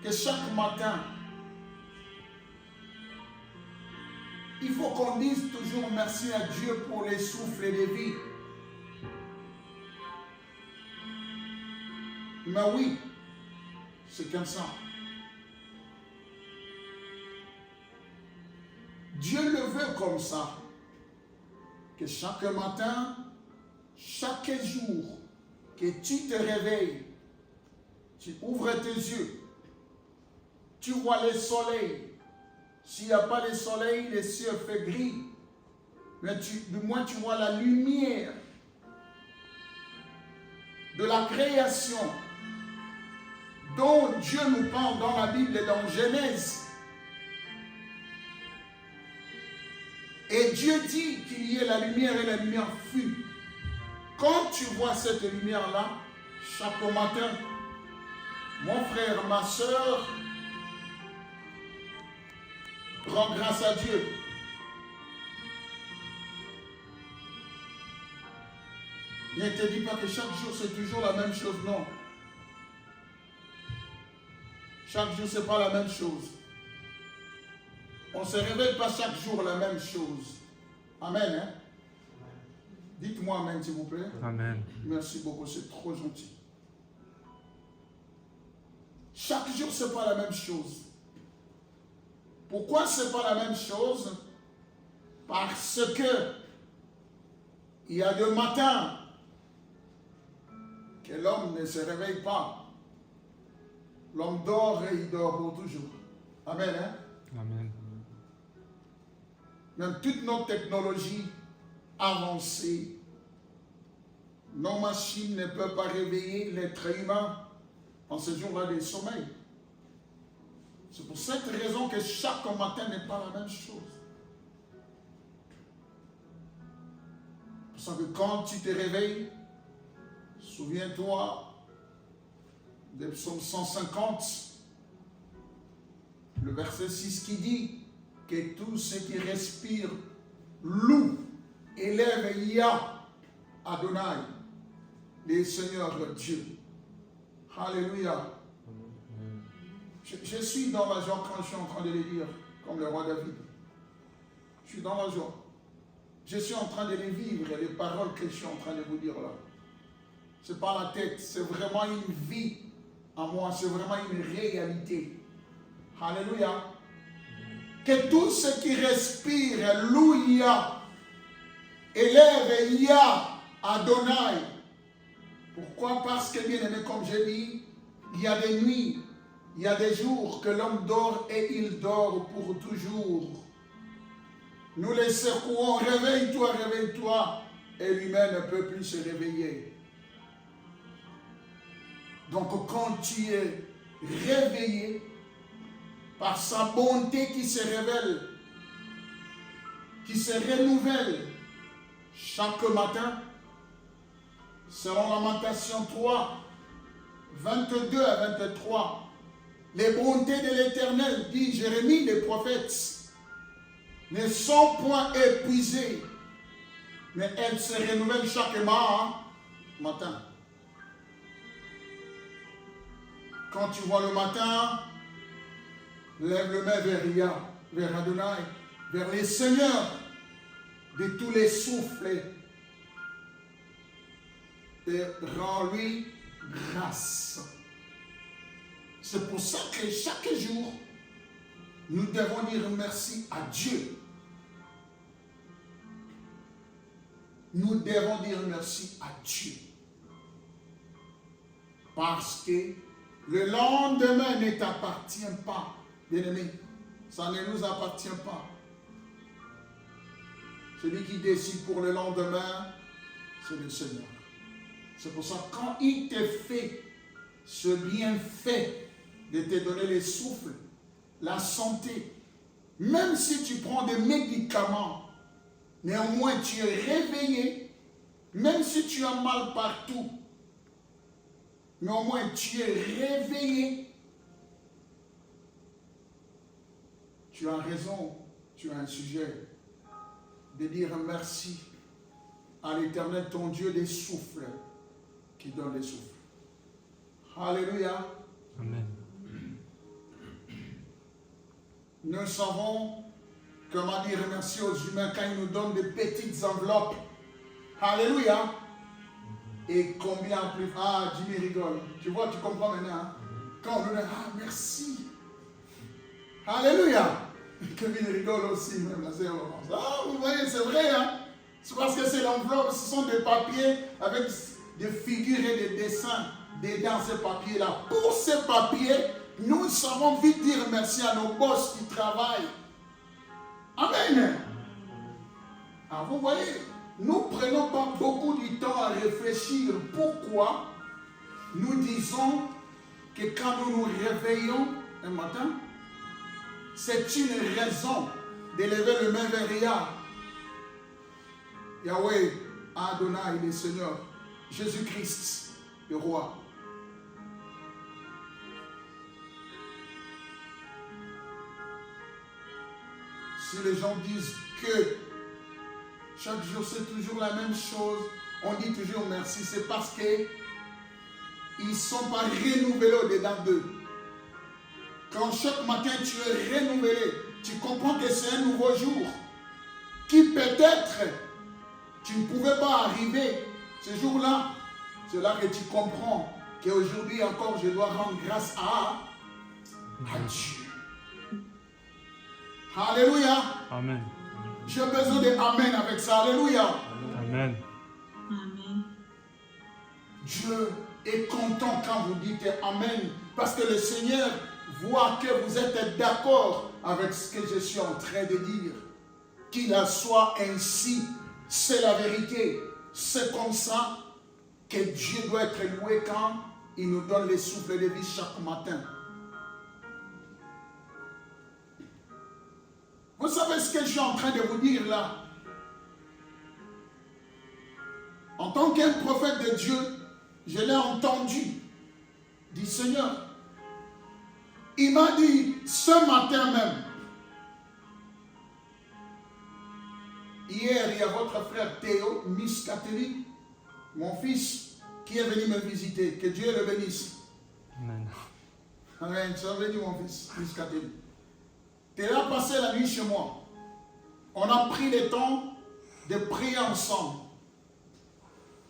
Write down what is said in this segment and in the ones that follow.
que chaque matin, il faut qu'on dise toujours merci à Dieu pour les souffles de vie. Mais oui, c'est comme ça. Dieu le veut comme ça. Que chaque matin, chaque jour, que tu te réveilles, tu ouvres tes yeux, tu vois le soleil. S'il n'y a pas de soleil, le ciel fait gris. Mais du moins tu vois la lumière de la création dont Dieu nous parle dans la Bible et dans Genèse. Et Dieu dit qu'il y ait la lumière et la lumière fut. Quand tu vois cette lumière-là, chaque matin, mon frère, ma soeur, rends grâce à Dieu. Ne te dis pas que chaque jour c'est toujours la même chose, non. Chaque jour c'est pas la même chose. On ne se réveille pas chaque jour la même chose. Amen. Hein? Dites-moi amen s'il vous plaît. Amen. Merci beaucoup, c'est trop gentil. Chaque jour c'est pas la même chose. Pourquoi c'est pas la même chose? Parce que il y a des matins que l'homme ne se réveille pas. L'homme dort et il dort pour toujours. Amen. Hein? Amen. Même toute notre technologie avancée, nos machines ne peuvent pas réveiller l'être humain en ce jour-là de sommeil. C'est pour cette raison que chaque matin n'est pas la même chose. C'est pour ça que quand tu te réveilles, souviens-toi de Psaume 150, le verset 6 qui dit que tous ceux qui respirent louent, élèvent Yah Adonai, les seigneurs Dieu. Alléluia. Je suis dans la joie quand je suis en train de les lire, comme le roi David. Je suis dans la joie. Je suis en train de les vivre, les paroles que je suis en train de vous dire là. Ce n'est pas la tête, c'est vraiment une vie en moi, c'est vraiment une réalité. Alléluia. Que tous ceux qui respirent louent Yah, élèvent Yah Adonai. Pourquoi? Parce que, bien aimé, comme j'ai dit, il y a des nuits, il y a des jours que l'homme dort et il dort pour toujours. Nous les secouons, réveille-toi, réveille-toi, et lui-même ne peut plus se réveiller. Donc quand tu es réveillé par sa bonté qui se révèle, qui se renouvelle chaque matin, selon Lamentation 3, 22 à 23, les bontés de l'Éternel, dit Jérémie, les prophètes, ne sont point épuisées, mais elles se renouvellent chaque matin. Quand tu vois le matin, lève le main vers Yah, vers Adonai, vers les seigneurs de tous les souffles et rends-lui grâce. C'est pour ça que chaque jour, nous devons dire merci à Dieu. Nous devons dire merci à Dieu. Parce que le lendemain ne t'appartient pas, bien-aimé. Ça ne nous appartient pas. Celui qui décide pour le lendemain, c'est le Seigneur. C'est pour ça que quand il te fait ce bienfait de te donner les souffles, la santé, même si tu prends des médicaments, néanmoins tu es réveillé, même si tu as mal partout, néanmoins tu es réveillé. Tu as raison, tu as un sujet de dire merci à l'Éternel, ton Dieu des souffles, qui donne les souffles. Alléluia. Amen. nous savons comment dire merci aux humains quand ils nous donnent des petites enveloppes. Alléluia. Et combien plus... Ah, Jimmy rigole. Tu vois, tu comprends maintenant. Hein? Quand on nous dit, ah, merci. Alléluia. Kevin rigole aussi, même la sœur Laurence. Ah, vous voyez, c'est vrai. Hein? C'est parce que c'est l'enveloppe. Ce sont des papiers avec des figures et des dessins dedans ces papiers-là. Pour ces papiers, nous savons vite dire merci à nos boss qui travaillent. Amen. Ah, vous voyez, nous ne prenons pas beaucoup de temps à réfléchir pourquoi nous disons que quand nous nous réveillons un matin, c'est une raison d'élever le main vers Yah. Yahweh, Adonai, le Seigneur, Jésus-Christ, le roi. Si les gens disent que chaque jour c'est toujours la même chose, on dit toujours merci, c'est parce qu'ils ne sont pas renouvelés au-dedans d'eux. Quand chaque matin tu es renouvelé, tu comprends que c'est un nouveau jour qui peut-être tu ne pouvais pas arriver ce jour-là. C'est là que tu comprends qu'aujourd'hui encore je dois rendre grâce à Dieu. Alléluia. Amen. J'ai besoin de Amen avec ça. Alléluia. Amen. Amen. Dieu est content quand vous dites Amen. Parce que le Seigneur voit que vous êtes d'accord avec ce que je suis en train de dire. Qu'il en soit ainsi. C'est la vérité. C'est comme ça que Dieu doit être loué quand il nous donne les souffles de vie chaque matin. Vous savez ce que je suis en train de vous dire là? En tant qu'un prophète de Dieu, je l'ai entendu. Dit Seigneur. Il m'a dit ce matin même. Hier, il y a votre frère Théo, Miss Catherine, mon fils, qui est venu me visiter. Que Dieu le bénisse. Amen. Amen. Tu es venu, mon fils, Miss Catherine. Tu es là passé la nuit chez moi. On a pris le temps de prier ensemble.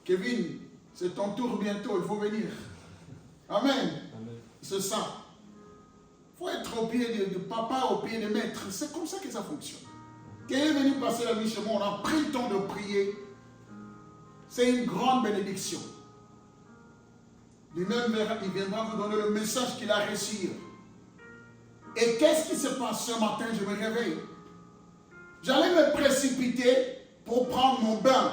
Kevin, c'est ton tour bientôt, il faut venir. Amen. Amen. C'est ça. Il faut être au pied de papa, au pied de maître. C'est comme ça que ça fonctionne. Quand il est venu passer la nuit chez moi, on a pris le temps de prier. C'est une grande bénédiction. Lui-même, il viendra vous donner le message qu'il a reçu. Et qu'est-ce qui se passe ce matin? Je me réveille. J'allais me précipiter pour prendre mon bain.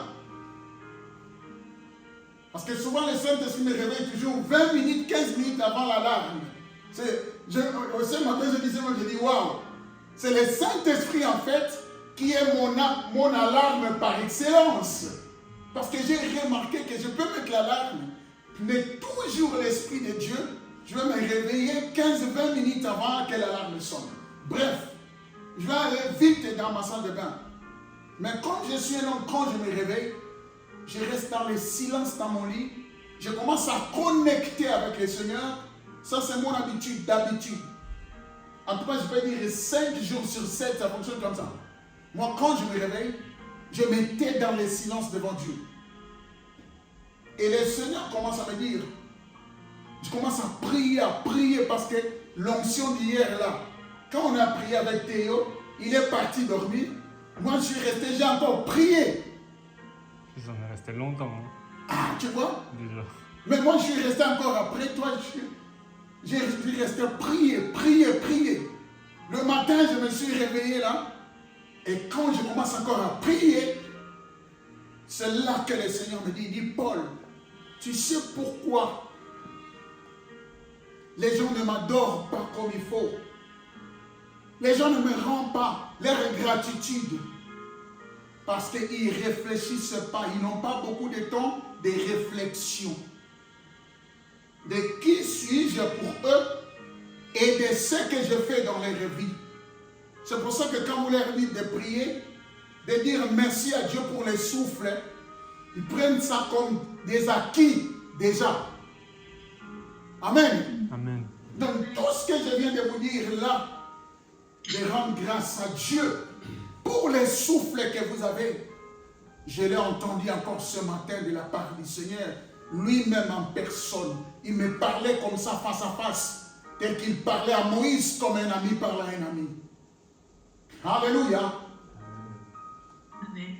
Parce que souvent, le Saint-Esprit me réveille toujours 20 minutes, 15 minutes avant l'alarme. Ce matin, je disais, je dis, waouh, c'est le Saint-Esprit en fait qui est mon alarme par excellence. Parce que j'ai remarqué que je peux mettre l'alarme, mais toujours l'Esprit de Dieu, je vais me réveiller 15-20 minutes avant que l'alarme sonne. Bref, je vais aller vite dans ma salle de bain. Mais quand je suis un homme, quand je me réveille, je reste dans le silence dans mon lit. Je commence à connecter avec le Seigneur. Ça, c'est mon habitude d'habitude. En tout cas, je peux dire 5 jours sur 7, ça fonctionne comme ça. Moi, quand je me réveille, je me tais dans le silence devant Dieu. Et le Seigneur commence à me dire, je commence à prier parce que l'onction d'hier là, quand on a prié avec Théo, il est parti dormir. Moi, je suis resté, j'ai encore prié. Ils en est resté longtemps. Hein, Ah, tu vois? déjà. Mais moi, je suis resté encore après toi. Je suis resté prier. Le matin, je me suis réveillé là. Et quand je commence encore à prier, c'est là que le Seigneur me dit, Paul, tu sais pourquoi les gens ne m'adorent pas comme il faut? Les gens ne me rendent pas leur gratitude. Parce qu'ils ne réfléchissent pas. Ils n'ont pas beaucoup de temps de réflexion. De qui suis-je pour eux et de ce que je fais dans leur vie. C'est pour ça que quand vous leur dites de prier, de dire merci à Dieu pour le souffle, ils prennent ça comme des acquis déjà. Amen. Amen. Donc tout ce que je viens de vous dire là, de rendre grâce à Dieu pour les souffles que vous avez. Je l'ai entendu encore ce matin de la part du Seigneur, lui-même en personne. Il me parlait comme ça face à face, tel qu'il parlait à Moïse comme un ami parle à un ami. Alléluia. Amen.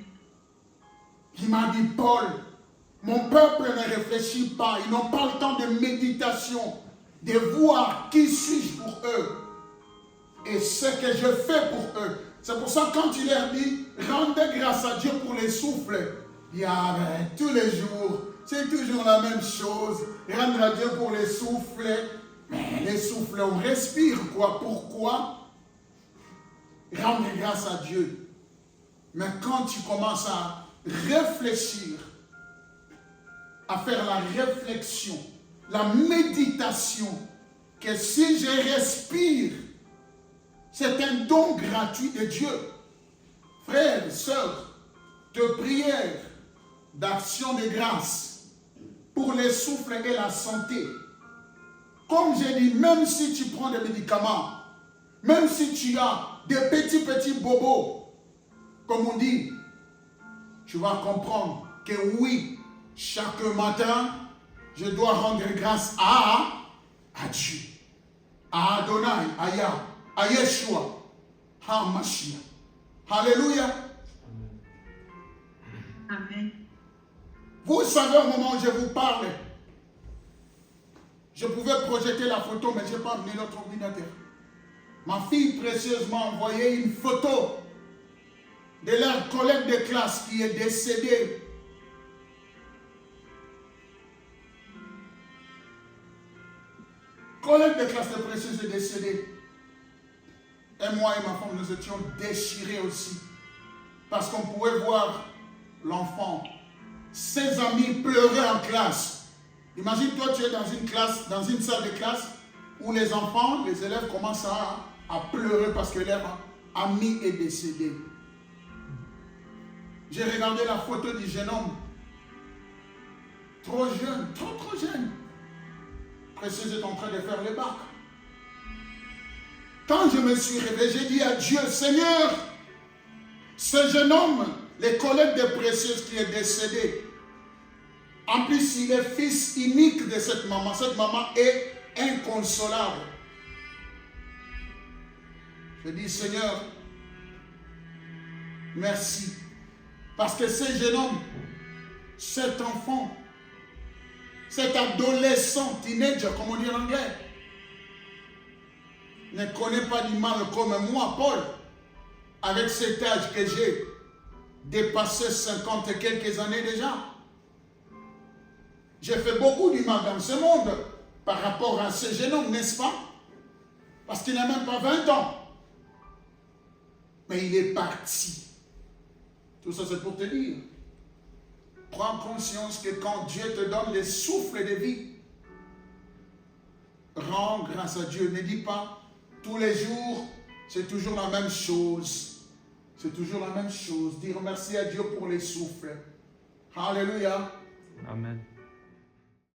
Il m'a dit, Paul, mon peuple ne réfléchit pas, ils n'ont pas le temps de méditation, de voir qui suis-je pour eux et ce que je fais pour eux. C'est pour ça que quand il leur dit, rendez grâce à Dieu pour les souffles, il y a tous les jours, c'est toujours la même chose, rendre à Dieu pour les souffles. Mais les souffles, on respire quoi? Pourquoi? Rendre grâce à Dieu. Mais quand tu commences à réfléchir, à faire la réflexion, la méditation, que si je respire, c'est un don gratuit de Dieu. Frères, sœurs, de prière, d'action de grâce, pour les souffles et la santé. Comme j'ai dit, même si tu prends des médicaments, même si tu as des petits bobos, comme on dit, tu vas comprendre que oui, chaque matin, je dois rendre grâce à Dieu, à Adonai, à Yah, à Yeshua, à Mashiach. Alléluia. Amen. Vous savez, au moment où je vous parle, je pouvais projeter la photo, mais je n'ai pas amené notre ordinateur. Ma fille précieuse m'a envoyé une photo de leur collègue de classe qui est décédé. Collègue de classe de précieuse est décédé. Et moi et ma femme, nous étions déchirés aussi. Parce qu'on pouvait voir l'enfant, ses amis pleurer en classe. Imagine-toi, tu es dans une classe, dans une salle de classe, où les enfants, les élèves commencent à pleurer parce que leur ami est décédé. J'ai regardé la photo du jeune homme. Trop jeune, trop jeune. Précieuse est en train de faire le bac. Quand je me suis réveillé, j'ai dit à Dieu, Seigneur, ce jeune homme, les collègues de Précieuse qui est décédé, en plus il est fils unique de cette maman est inconsolable. Je dis, Seigneur, merci. Parce que ce jeune homme, cet enfant, cet adolescent, teenager, comme on dit en anglais, ne connaît pas du mal comme moi, Paul, avec cet âge que j'ai, dépassé 50 et quelques années déjà. J'ai fait beaucoup du mal dans ce monde par rapport à ce jeune homme, n'est-ce pas? Parce qu'il n'a même pas 20 ans. Mais il est parti. Tout ça, c'est pour te dire. Prends conscience que quand Dieu te donne le souffle de vie, rends grâce à Dieu. Ne dis pas, tous les jours, c'est toujours la même chose. C'est toujours la même chose. Dire merci à Dieu pour les souffles. Alléluia. Amen.